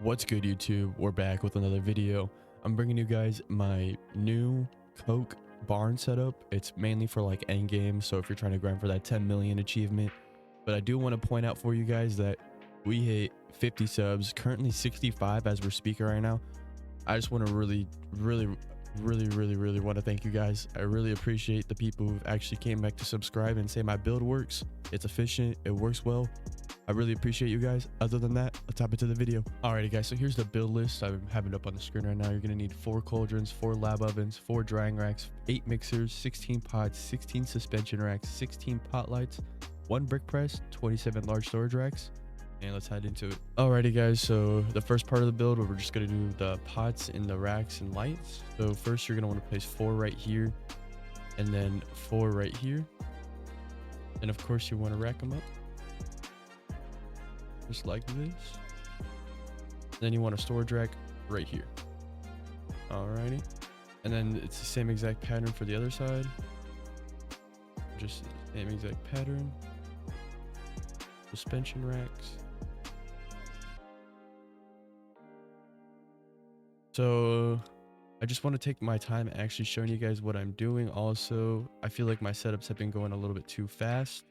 What's good, YouTube? We're back with another video. I'm bringing you guys my new Coke barn setup. It's mainly for like end game, so if you're trying to grind for that 10 million achievement. But I do want to point out for you guys that we hit 50 subs, currently 65 as we're speaking right now. I just want to really want to thank you guys. I really appreciate the people who actually came back to subscribe and say my build works. It's efficient, it works well. I really appreciate you guys. Other than that, let's hop into the video. Alrighty guys, so here's the build list. I have it up on the screen right now. You're gonna need 4 cauldrons, 4 lab ovens, 4 drying racks, 8 mixers, 16 pots, 16 suspension racks, 16 pot lights, 1 brick press, 27 large storage racks, and let's head into it. Alrighty guys, so the first part of the build, we're just gonna do the pots and the racks and lights. So first you're gonna want to place 4 right here, and then 4 right here, and of course you want to rack them up just like this. Then you want a storage rack right here. Alrighty, and then it's the same exact pattern for the other side. Just the same exact pattern. Suspension racks. So I just want to take my time actually showing you guys what I'm doing. Also, I feel like my setups have been going a little bit too fast.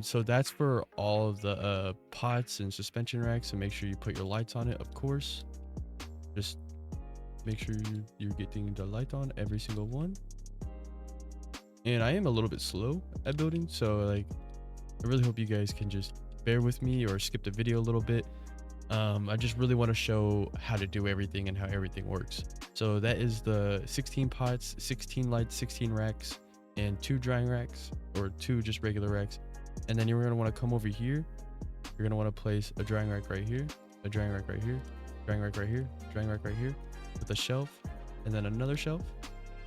So that's for all of the pots and suspension racks, and make sure you put your lights on it, of course. Just make sure you're getting the light on every single one. And I am a little bit slow at building, so like I really hope you guys can just bear with me or skip the video a little bit. I just really want to show how to do everything and how everything works. So that is the 16 pots, 16 lights, 16 racks, and 2 drying racks, or 2 just regular racks. And then you're going to want to come over here. You're going to want to place a drying rack right here, a drying rack right here, drying rack right here, drying rack right here, with a shelf, and then another shelf.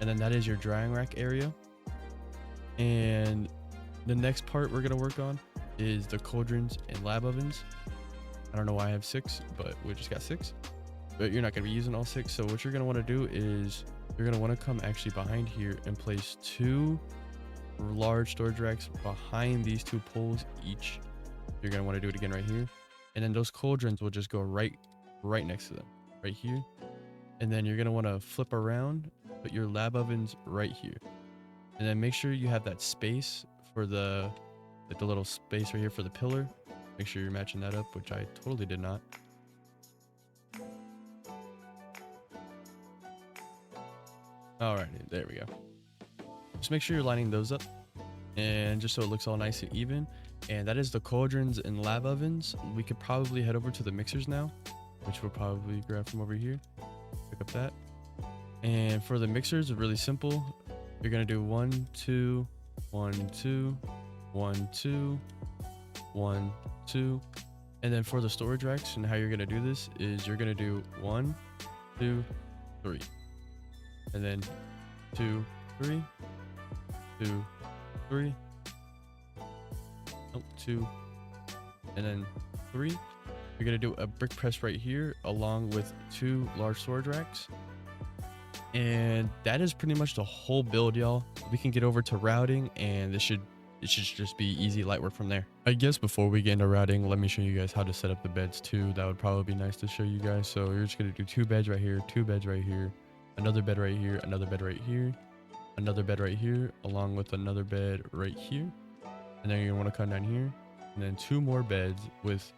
And then that is your drying rack area. And the next part we're going to work on is the cauldrons and lab ovens. I don't know why I have 6, but we just got 6. But you're not going to be using all 6. So what you're going to want to do is you're going to want to come actually behind here and place 2 large storage racks behind these 2 poles each. You're going to want to do it again right here. And then those cauldrons will just go right next to them, right here. And then you're going to want to flip around, put your lab ovens right here. And then make sure you have that space for the little space right here for the pillar. Make sure you're matching that up, which I totally did not. Alrighty, there we go. Just make sure you're lining those up, and just so it looks all nice and even. And that is the cauldrons and lab ovens. We could probably head over to the mixers now, which we'll probably grab from over here. Pick up that. And for the mixers, it's really simple. You're gonna do 1, 2, 1, 2, 1, 2, 1, 2. And then for the storage racks, and how you're gonna do this is you're gonna do 1, 2, 3, and then 2, 3, 2, 3, oh, 2, and then 3. You're gonna do a brick press right here along with 2 large storage racks. And that is pretty much the whole build, y'all. We can get over to routing, and it should just be easy light work from there. I guess before we get into routing, let me show you guys how to set up the beds too. That would probably be nice to show you guys. So you're just gonna do 2 beds right here, 2 beds right here, another bed right here, another bed right here, another bed right here, along with another bed right here. And then you're gonna want to come down here, and then 2 more beds with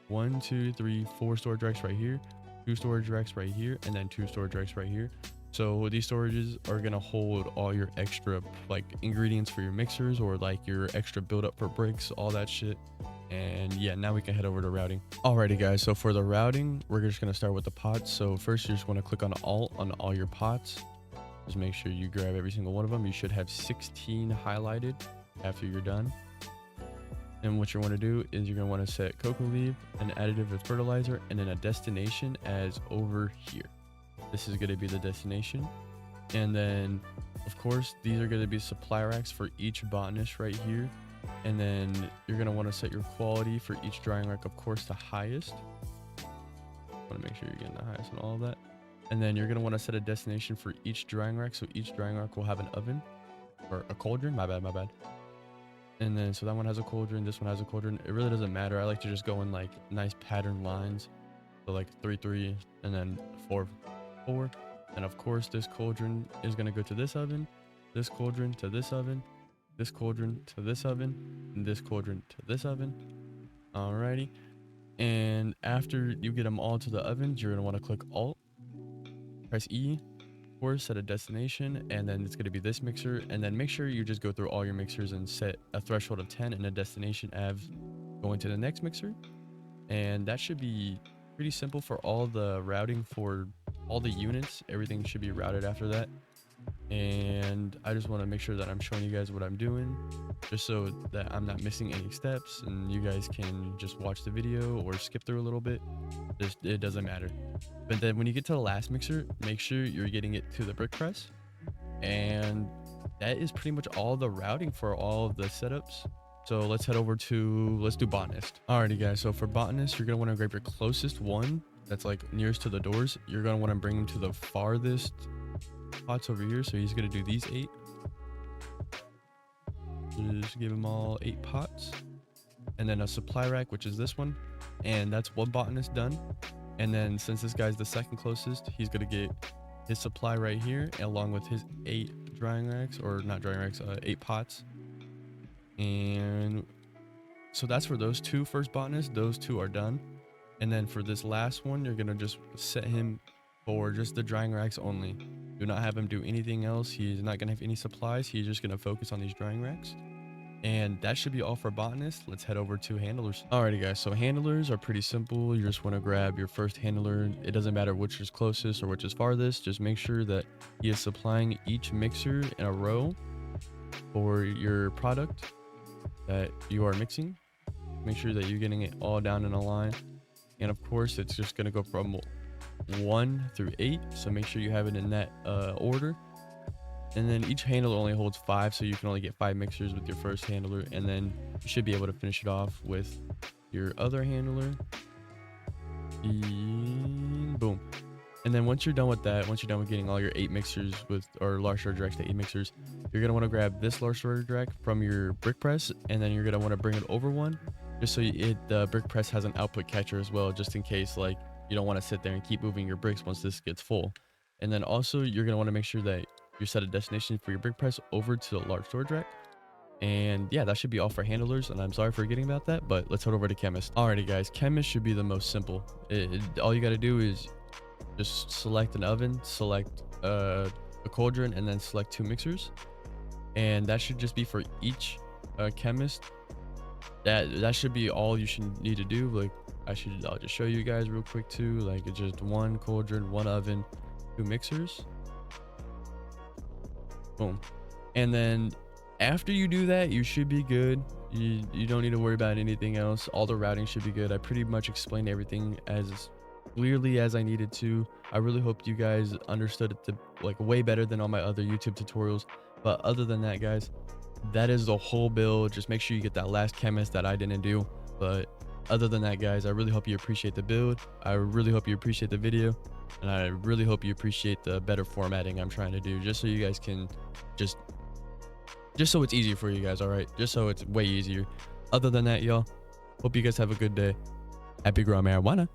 1, 2, 3, 4 storage racks right here, 2 storage racks right here, and then 2 storage racks right here. So these storages are gonna hold all your extra like ingredients for your mixers, or like your extra buildup for bricks, all that shit. And yeah, now we can head over to routing. Alrighty guys, so for the routing, we're just gonna start with the pots. So first you just want to click on Alt on all your pots. Just make sure you grab every single one of them. You should have 16 highlighted after you're done. And what you want to do is you're gonna want to set cocoa leaf, an additive with fertilizer, and then a destination as over here. This is going to be the destination. And then of course these are going to be supply racks for each botanist right here. And then you're going to want to set your quality for each drying rack, of course, the highest. Want to make sure you're getting the highest on all of that. And then you're going to want to set a destination for each drying rack. So each drying rack will have an oven, or a cauldron. My bad. And then so that one has a cauldron, this one has a cauldron. It really doesn't matter. I like to just go in like nice pattern lines. So like 3 3 and then 4 4. And of course this cauldron is going to go to this oven, this cauldron to this oven, this cauldron to this oven, and this cauldron to this oven. Alrighty. And after you get them all to the ovens, you're going to want to click Alt, press E, of course, set a destination, and then it's going to be this mixer. And then make sure you just go through all your mixers and set a threshold of 10 and a destination av going to the next mixer. And that should be pretty simple for all the routing for all the units. Everything should be routed after that. And I just want to make sure that I'm showing you guys what I'm doing, just so that I'm not missing any steps and you guys can just watch the video or skip through a little bit. It doesn't matter. But then when you get to the last mixer, make sure you're getting it to the Brickpress. And that is pretty much all the routing for all of the setups. So let's head over to, let's do Botanist. Alrighty guys, so for Botanist, you're going to want to grab your closest one that's like nearest to the doors. You're going to want to bring him to the farthest pots over here. So he's going to do these 8. Just give him all 8 pots. And then a supply rack, which is this one. And that's one Botanist done. And then since this guy's the second closest, he's going to get his supply right here along with his 8 drying racks, or not drying racks, 8 pots. And so that's for those 2 first Botanists. Those 2 are done. And then for this last one, you're going to just set him for just the drying racks only. Do not have him do anything else. He's not going to have any supplies. He's just going to focus on these drying racks. And that should be all for Botanist. Let's head over to handlers. Alrighty guys, so handlers are pretty simple. You just want to grab your first handler. It doesn't matter which is closest or which is farthest. Just make sure that he is supplying each mixer in a row for your product that you are mixing. Make sure that you're getting it all down in a line. And of course, it's just going to go from 1 through 8. So make sure you have it in that order. And then each handler only holds 5, so you can only get 5 mixers with your first handler, and then you should be able to finish it off with your other handler. And boom. And then once you're done with that, once you're done with getting all your 8 mixers with, or large storage racks to 8 mixers, you're going to want to grab this large storage rack from your Brickpress, and then you're going to want to bring it over one, just so the Brickpress has an output catcher as well, just in case like you don't want to sit there and keep moving your bricks once this gets full. And then also you're going to want to make sure that you set a destination for your Brickpress over to the large storage rack. And yeah, that should be all for handlers, and I'm sorry for forgetting about that, but let's head over to Chemist. Alrighty guys, Chemist should be the most simple. All you got to do is just select an oven, select a cauldron, and then select 2 mixers. And that should just be for each Chemist. That should be all you should need to do. Like I'll just show you guys real quick too. Like it's just 1 cauldron, 1 oven, 2 mixers. Boom. And then after you do that, you should be good. You don't need to worry about anything else. All the routing should be good. I pretty much explained everything as clearly as I needed to. I really hope you guys understood it like way better than all my other YouTube tutorials. But other than that, guys, that is the whole build. Just make sure you get that last Chemist that I didn't do. But other than that, guys, I really hope you appreciate the build. I really hope you appreciate the video. And I really hope you appreciate the better formatting I'm trying to do, just so you guys can just so it's easier for you guys. All right, just so it's way easier. Other than that, y'all, hope you guys have a good day. Happy growing marijuana.